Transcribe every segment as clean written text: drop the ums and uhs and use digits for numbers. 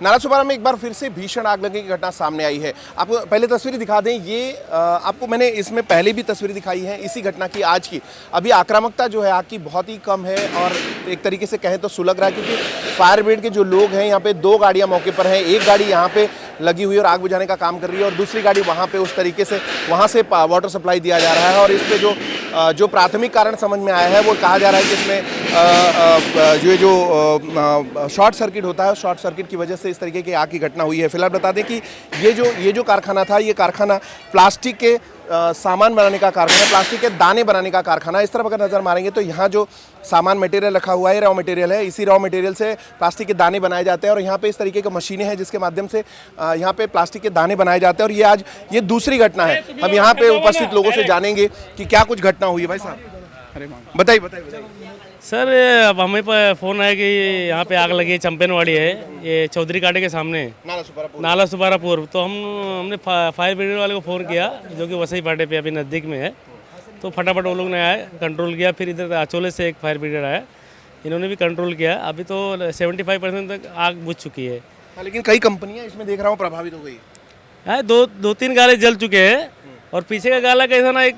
नालासोपारा में एक बार फिर से भीषण आग लगने की घटना सामने आई है। आपको पहले तस्वीरें दिखा दें, ये आपको मैंने इसमें पहले भी तस्वीरें दिखाई हैं इसी घटना की, आज की। अभी आक्रामकता जो है आग की बहुत ही कम है और एक तरीके से कहें तो सुलग रहा है, क्योंकि फायर ब्रिगेड के जो लोग हैं यहाँ पे 2 गाड़ियाँ मौके पर हैं। एक गाड़ी यहाँ पे लगी हुई और आग बुझाने का काम कर रही है और दूसरी गाड़ी वहाँ पे उस तरीके से वहाँ से वाटर सप्लाई दिया जा रहा है। और इस पे जो प्राथमिक कारण समझ में आया है वो कहा जा रहा है कि इसमें जो शॉर्ट सर्किट होता है, शॉर्ट सर्किट की वजह से इस तरीके की आग की घटना हुई है। फिलहाल बता दें कि ये जो कारखाना था, ये कारखाना प्लास्टिक के सामान बनाने का कारखाना, प्लास्टिक के दाने बनाने का कारखाना। इस तरफ अगर नज़र मारेंगे तो यहाँ जो सामान मटेरियल रखा हुआ है, रॉ मटेरियल है, इसी रॉ मटेरियल से प्लास्टिक के दाने बनाए जाते हैं और यहाँ पे इस तरीके की मशीनें हैं जिसके माध्यम से यहाँ पे प्लास्टिक के दाने बनाए जाते हैं। और ये आज ये दूसरी घटना है। हम यहाँ पे उपस्थित लोगों से जानेंगे कि क्या कुछ घटना हुई है। भाई साहब बताइए। सर, अब हमें पर फ़ोन आया कि यहाँ पे आग लगी है, चंपेनवाड़ी है, ये चौधरी काटे के सामने नाला सुपारापुर। तो हमने फायर ब्रिगेड वाले को फ़ोन किया जो कि वसई फाटे पे अभी नज़दीक में है। तो फटाफट वो लोग ने आए, कंट्रोल किया। फिर इधर अचोले से एक फायर ब्रिगेड आया, इन्होंने भी कंट्रोल किया। अभी तो 75% तक आग बुझ चुकी है। लेकिन कई कंपनियाँ इसमें देख रहा हूँ प्रभावित हो गई है। दो तीन गाले जल चुके हैं और पीछे का गाला कैसा ना एक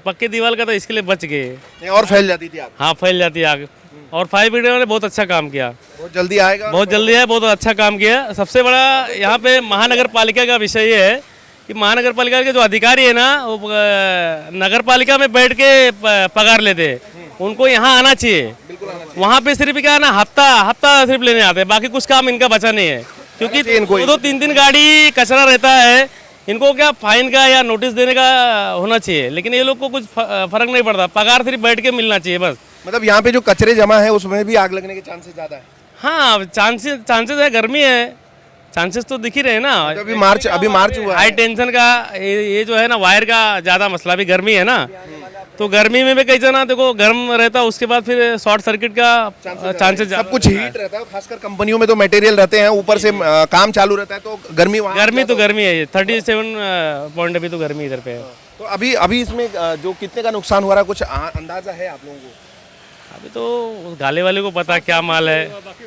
पक्के दीवार का था, इसके लिए बच गए। और फैल जाती थी आग। हाँ, फैल जाती है आग। और फायर ब्रिगेड ने बहुत अच्छा काम किया, बहुत जल्दी आएगा, बहुत जल्दी है, बहुत अच्छा काम किया। सबसे बड़ा यहाँ पे महानगर पालिका का विषय ये है कि महानगर पालिका के जो अधिकारी है ना, वो नगर पालिका में बैठ के पगार लेते हैं, उनको यहाँ आना चाहिए। वहाँ पे सिर्फ क्या है ना, हफ्ता सिर्फ लेने आते हैं, बाकी कुछ काम इनका बचा नहीं है। क्योंकि 2-3 गाड़ी कचरा रहता है, इनको क्या फाइन का या नोटिस देने का होना चाहिए, लेकिन ये लोग को कुछ फर्क नहीं पड़ता, पगार सिर्फ बैठ के मिलना चाहिए बस। मतलब यहाँ पे जो कचरे जमा है उसमें भी आग लगने के चांसेस ज़्यादा है। हाँ, चांसेस है, गर्मी है, चांसेस तो दिख ही रहे हैं ना। अभी मार्च हुआ, हाई टेंशन का ये जो है ना, वायर का ज़्यादा मसला, अभी गर्मी है ना, तो गर्मी में भी कई जना देखो गर्म रहता है, उसके बाद फिर शॉर्ट सर्किट का चांसेस, सब कुछ हीट रहता है। खासकर कंपनियों में तो मटेरियल रहते हैं, ऊपर से काम चालू रहता है, तो गर्मी तो गर्मी है। 37 पॉइंट अभी तो गर्मी इधर पे है। तो अभी इसमें जो कितने का नुकसान हो रहा है, कुछ अंदाजा है आप लोगों को? अभी तो गाले वाले को पता क्या माल है।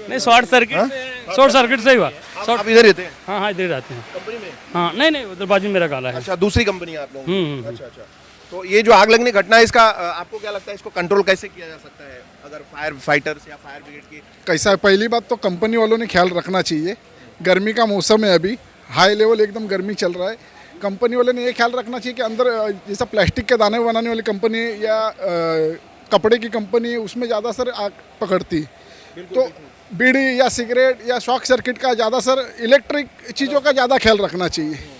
नहीं, शॉर्ट सर्किट से ही हुआ। आप इधर रहते हैं? हाँ, इधर रहते हैं कंपनी में। हाँ, नहीं, उधर बाजू में मेरा गाला है। अच्छा, दूसरी कंपनी है आप लोग? अच्छा। तो ये जो आग लगने की घटना है, इसका आपको क्या लगता है, इसको कंट्रोल कैसे किया जा सकता है अगर फायर फाइटर्स या फायर ब्रिगेड की? कैसा है, पहली बात तो कंपनी वालों ने ख्याल रखना चाहिए। गर्मी का मौसम है, अभी हाई लेवल एकदम गर्मी चल रहा है। कंपनी वाले ने ये ख्याल रखना चाहिए कि अंदर जैसा प्लास्टिक के दाने बनाने वाली कंपनी या कपड़े की कंपनी है, उसमें ज़्यादा सर आग पकड़ती। तो बीड़ी या सिगरेट या शॉर्ट सर्किट का ज़्यादा सर इलेक्ट्रिक चीज़ों का ज़्यादा ख्याल रखना चाहिए।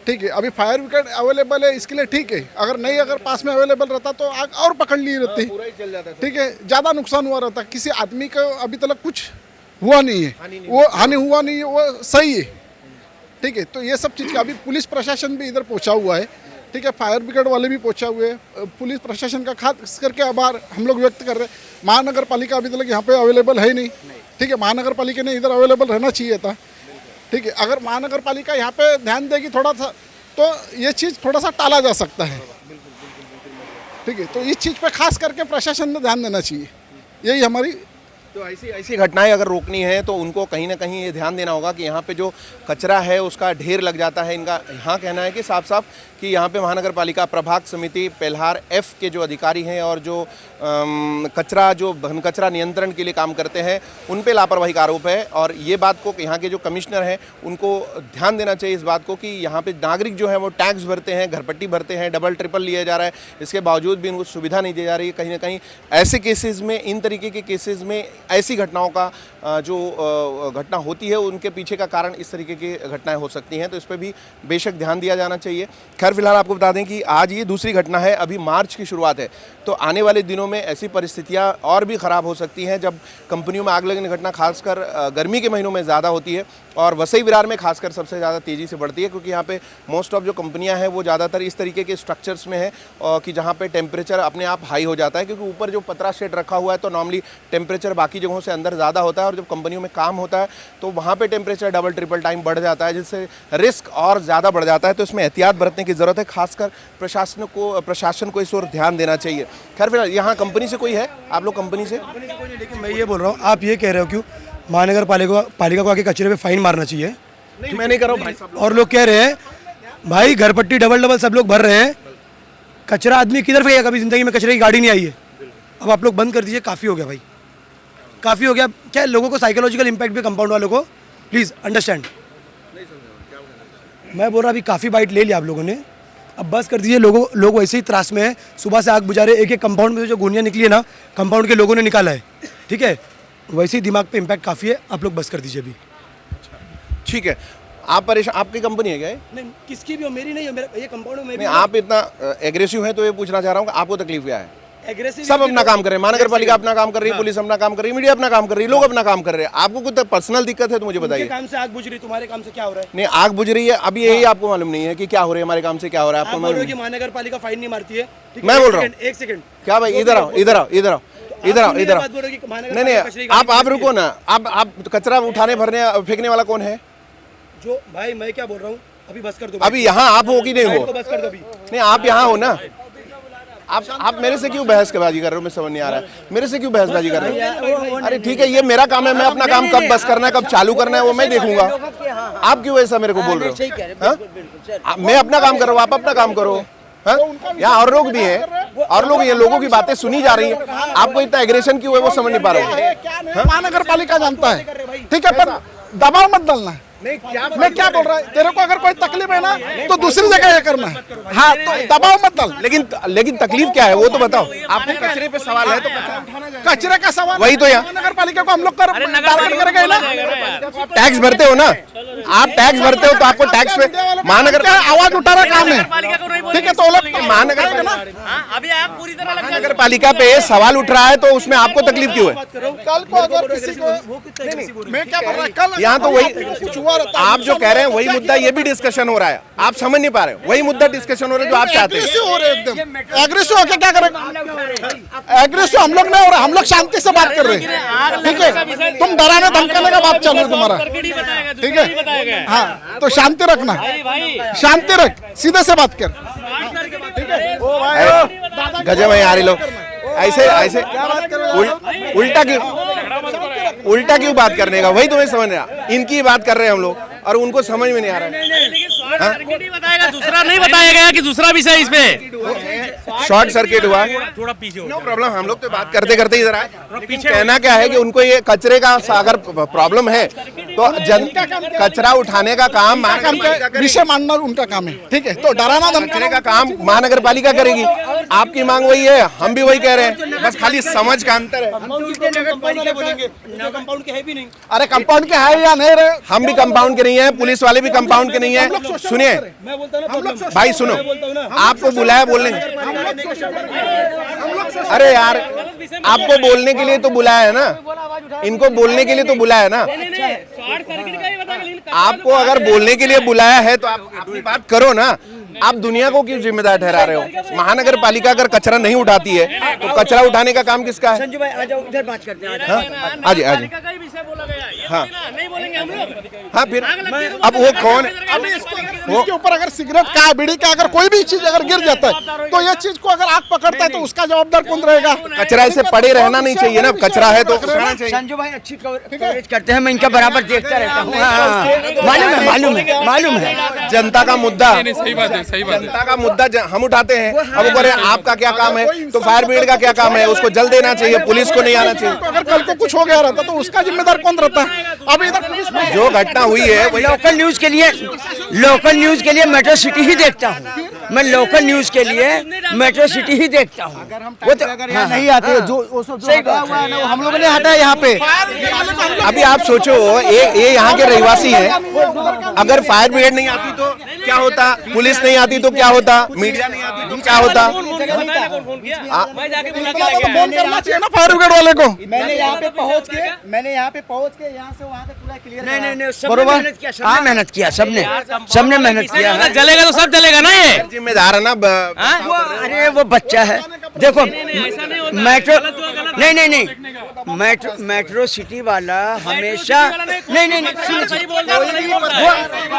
ठीक है, अभी फायर ब्रिगेड अवेलेबल है, इसके लिए ठीक है। अगर पास में अवेलेबल रहता तो आग और पकड़ ली रहती। ठीक है, ज़्यादा नुकसान हुआ रहता, किसी आदमी का अभी तक कुछ हुआ नहीं है, वो हानि हुआ नहीं है, वो सही है। ठीक है, तो ये सब चीज़ का अभी पुलिस प्रशासन भी इधर पहुंचा हुआ है। ठीक है, फायर ब्रिगेड वाले भी पहुंचा हुए हैं। पुलिस प्रशासन का खास करके आभार हम लोग व्यक्त कर रहे हैं। महानगर पालिका अभी तक यहाँ पे अवेलेबल है नहीं। ठीक है, महानगर पालिका ने इधर अवेलेबल रहना चाहिए था। ठीक है, अगर महानगर पालिका यहाँ पे ध्यान देगी थोड़ा सा, तो ये चीज़ थोड़ा सा टाला जा सकता है। ठीक है, तो इस चीज़ पे खास करके प्रशासन ने ध्यान देना चाहिए, यही हमारी। तो ऐसी घटनाएं अगर रोकनी है तो उनको कहीं ना कहीं ये ध्यान देना होगा कि यहाँ पे जो कचरा है उसका ढेर लग जाता है। इनका यहाँ कहना है कि साफ कि यहाँ पे महानगर पालिका प्रभाग समिति पेल्हार एफ के जो अधिकारी हैं और जो घन कचरा नियंत्रण के लिए काम करते हैं, उन पे लापरवाही का आरोप है। और ये बात को यहाँ के जो कमिश्नर हैं उनको ध्यान देना चाहिए इस बात को कि यहाँ पे नागरिक जो है वो टैक्स भरते हैं, घरपट्टी भरते हैं, डबल ट्रिपल लिया जा रहा है, इसके बावजूद भी उनको सुविधा नहीं दी जा रही है। कहीं ना कहीं ऐसे केसेस में, इन तरीके के केसेस में, ऐसी घटनाओं का जो घटना होती है उनके पीछे का कारण इस तरीके की घटनाएं हो सकती हैं। तो इस पर भी बेशक ध्यान दिया जाना चाहिए। खैर, फिलहाल आपको बता दें कि आज ये दूसरी घटना है, अभी मार्च की शुरुआत है, तो आने वाले दिनों में ऐसी परिस्थितियां और भी ख़राब हो सकती हैं जब कंपनियों में आग लगने की घटना खासकर गर्मी के महीनों में ज़्यादा होती है और वसई विरार में खासकर सबसे ज़्यादा तेज़ी से बढ़ती है, क्योंकि यहाँ पे मोस्ट ऑफ जो कंपनियां हैं वो ज़्यादातर इस तरीके के स्ट्रक्चर्स में है कि जहाँ पे टेम्परेचर अपने आप हाई हो जाता है, क्योंकि ऊपर जो पतरा शेड रखा हुआ है तो नॉर्मली टेम्परेचर बाकी जगहों से अंदर ज़्यादा होता है और जब कंपनियों में काम होता है तो वहाँ पे टेम्परेचर डबल ट्रिपल टाइम बढ़ जाता है, जिससे रिस्क और ज़्यादा बढ़ जाता है। तो इसमें एहतियात बरतने की ज़रूरत है, खासकर प्रशासन को इस ओर ध्यान देना चाहिए। खैर, फिलहाल यहाँ कंपनी से कोई है? आप लोग कंपनी से? लेकिन मैं ये बोल रहा हूँ, आप ये कह रहे हो क्यों? महानगर पालिका को आके कचरे पे फाइन मारना चाहिए। नहीं मैं नहीं कर रहा हूँ भाई साहब। और लोग कह रहे हैं भाई घर पट्टी डबल सब लोग भर रहे हैं, कचरा आदमी किधर फेंकेगा, कभी जिंदगी में कचरे की गाड़ी नहीं आई है। अब आप लोग बंद कर दीजिए, काफ़ी हो गया भाई, काफ़ी हो गया। क्या है, लोगों को साइकोलॉजिकल इम्पैक्ट भी कंपाउंड वालों को, प्लीज़ अंडरस्टैंड। मैं बोल रहा अभी काफ़ी बाइट ले लिया आप लोगों ने, अब बस कर दीजिए। लोग वैसे ही त्रास में है, सुबह से आग बुझा रहे, एक कंपाउंड में से जो गोनियाँ निकली है ना, कंपाउंड के लोगों ने निकाला है, ठीक है। वैसे ही दिमाग पे इम्पैक्ट काफ़ी है, आप लोग बस कर दीजिए अभी। ठीक है, आप परेशान, आपकी कंपनी है क्या ये? नहीं किसकी भी हो, मेरी नहीं है, मेरा ये कंपाउंड में। नहीं आप इतना एग्रेसिव हैं तो ये पूछना चाह रहा हूँ कि आपको तकलीफ क्या है? एग्रेसिव सब अपना काम कर रहे हैं, महानगर पालिका अपना काम कर रही है, पुलिस अपना काम कर रही है, मीडिया अपना काम कर रही है, लोग अपना काम कर रहे हैं। आपको कुछ पर्सनल दिक्कत है तो मुझे बताइए। काम से आग बुझ रही, तुम्हारे काम से क्या हो रहा है? नहीं आग बुझ रही है, अभी यही आपको मालूम नहीं है कि क्या हो रहा है, हमारे काम से क्या हो रहा है आपको आप बोल रहे मालूम हो कि महानगर पालिका फाइन नहीं मारती है, ठीक है? मैं बोल रहा हूँ। एक सेकंड क्या भाई, इधर आओ, इधर आओ, इधर आओ, इधर आओ, इधर आओ। नहीं नहीं आप रुको ना, आप कचरा उठाने भरने फेंकने वाला कौन है? जो भाई मैं क्या बोल रहा हूँ, अभी बस कर दो। अभी यहाँ आप हो कि नहीं हो? बस कर दो अभी। नहीं आप यहाँ हो ना, आप मेरे से क्यों बहसबाजी कर रहे हो? मैं समझ नहीं आ रहा है, मेरे से क्यों बहसबाजी कर रहे हो? अरे ठीक है, ये मेरा काम है, मैं अपना काम कब बस करना है, कब चालू करना है वो मैं देखूंगा। आप क्यों ऐसा मेरे को बोल रहे हो? मैं अपना काम कर रहा हूँ, आप अपना काम करो। यहाँ और लोग भी हैं, और लोग, ये लोगों की बातें सुनी जा रही है, आपको इतना एग्रेशन क्यों है वो समझ नहीं पा रहा हूँ। महानगर पालिका जानता है, ठीक है, पर दबाव मत डालना। मैं क्या बोल रहा है, तेरे को अगर कोई तकलीफ है ना तो दूसरी जगह ये करना है। हाँ तो दबाव मत डाल। लेकिन तकलीफ क्या है वो तो बताओ। आपको कचरे पे सवाल है तो कचरा उठाना जाएगा। कचरे का सवाल वही तो यहाँ नगर पालिका को हम लोग टारगेट करेंगे ना। टैक्स भरते हो ना, आप टैक्स भरते हो तो आपको टैक्स पे महानगर का आवाज उठाना काम है, ठीक है। तो लोग महानगर अभी आप पूरी तरह महानगर पालिका पे सवाल उठ रहा है तो उसमें आपको तकलीफ क्यों है? कल को अगर किसी को, मैं क्या बोल रहा हूँ, कल यहाँ तो वही आप जो कह रहे हैं वही मुद्दा, ये भी डिस्कशन हो रहा है, आप समझ नहीं पा रहे हो। वही मुद्दा डिस्कशन हो रहा है जो आप चाहते हैं। हो रहे एकदम एग्रेसिव होके क्या करेंगे? एग्रेसिव हम लोग नहीं हो रहे, हम लोग शांति से बात कर रहे हैं, ठीक है। तुम डराने धमकाने का बात चल रहा है तुम्हारा, ठीक है। हाँ तो शांति रखना, शांति रख, सीधे से बात कर। गजब है यार ये लोग, ऐसे उल्टा क्यों बात करने का, वही तुम्हें समझ रहा। इनकी बात कर रहे हैं हम लोग और उनको समझ में नहीं आ रहा। बताएगा दूसरा नहीं बताया गया कि दूसरा विषय इस पे शॉर्ट सर्किट हुआ, थोड़ा पीछे नो प्रॉब्लम। हम लोग तो बात करते करते इधर आए, लेकिन कहना क्या है कि उनको ये कचरे का अगर प्रॉब्लम है तो कचरा उठाने का काम विषय मानना उनका काम है, ठीक है। तो डराना धमकाने का काम महानगर पालिका करेगी। आपकी मांग वही है, हम भी वही कह रहे हैं, बस खाली समझ का अंतर है। कंपाउंड के है भी नहीं। अरे कंपाउंड के है या नहीं रहे, हम भी कंपाउंड के नहीं है, पुलिस वाले भी कंपाउंड के नहीं है। सुनिए मैं बोलता हूँ ना भाई, सुनो, आपको बुलाया बोलने, अरे यार आपको बोलने के लिए तो बुलाया है ना, इनको बोलने के लिए तो बुलाया है ना। आपको अगर बोलने के लिए बुलाया है तो आप अपनी बात करो ना। आप दुनिया को क्यों जिम्मेदार ठहरा रहे हो? महानगर पालिका अगर कचरा नहीं उठाती है तो कचरा उठाने का काम किसका है? संजू भाई आ जाओ, इधर बात करते हैं। आज हाँ हाँ, फिर अब वो कौन है? इसके ऊपर अगर सिगरेट का, बीड़ी का, अगर कोई भी चीज अगर गिर जाता है तो ये चीज को अगर आग पकड़ता है तो उसका जवाबदार कौन रहेगा? कचरा ऐसे पड़े रहना नहीं चाहिए ना, कचरा है तो उठाना चाहिए। संजू भाई अच्छी कवरेज करते हैं, मैं इनका बराबर देखता रहता हूँ। मालूम है जनता का मुद्दा, सही बात है, सही बात है। जनता का मुद्दा हम उठाते हैं। अब वो कह आपका क्या काम है, तो फायर ब्रिगेड का क्या काम है? उसको जल देना चाहिए, पुलिस को नहीं आना चाहिए। अगर कल को कुछ हो गया रहता तो उसका जिम्मेदार कौन रहता है? अब इधर पुलिस जो घटना हुई है लोकल न्यूज के लिए मेट्रो सिटी ही देखता हूँ। मैं लोकल न्यूज के लिए मेट्रो सिटी ही देखता हूँ। वो तो नहीं आते हैं, जो हम लोगों ने हटा यहाँ पे। अभी आप सोचो, ये यहाँ के रहवासी हैं, अगर फायर ब्रिगेड नहीं आती तो क्या होता, पुलिस नहीं आती तो क्या होता, मीडिया नहीं आती तो क्या होता? फोन करना चाहिए ना फायर ब्रिगेड वाले को। मैंने यहाँ पे पहुँच के यहाँ से वहाँ तक पूरा क्लियर। नहीं बरोबर, हाँ मेहनत किया, सबने मेहनत किया। जलेगा तो सब जलेगा ना, ये जिम्मेदार है ना। अरे वो बच्चा है, देखो नहीं नहीं नहीं, मेट्रो सिटी वाला हमेशा नहीं नहीं नहीं, सुनिए,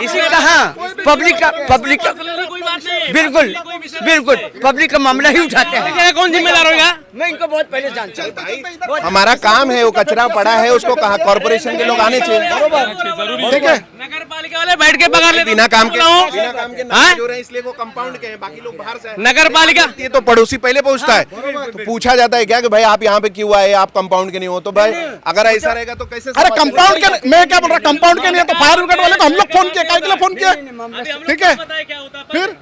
इसी कहाँ पब्लिक का बिल्कुल बिल्कुल पब्लिक का मामला ही उठाते हैं। कौन जिम्मेदार होगा? मैं इनको बहुत पहले जानता हूँ। हमारा काम है, वो कचरा पड़ा है उसको कहाँ कॉर्पोरेशन के लोग आने चाहिए, ठीक है। नगर पालिका वाले बैठ के पगार लेते बिना काम के हाँ? नाराज हो रहे हैं, इसलिए वो कंपाउंड के हैं, बाकी लोग बाहर से आए। नगर पालिका ये तो पड़ोसी पहले पूछता है, तो पूछा जाता है क्या कि भाई आप यहाँ पे क्यों आए, आप कंपाउंड के नहीं हो, तो भाई अगर ऐसा रहेगा तो कैसे? अरे कंपाउंड के, मैं क्या बोल रहा, कंपाउंड के नहीं है तो फायर ब्रिगेड वाले को हम लोग फोन किए, काय के लिए फोन किया, ठीक है। क्या होता है फिर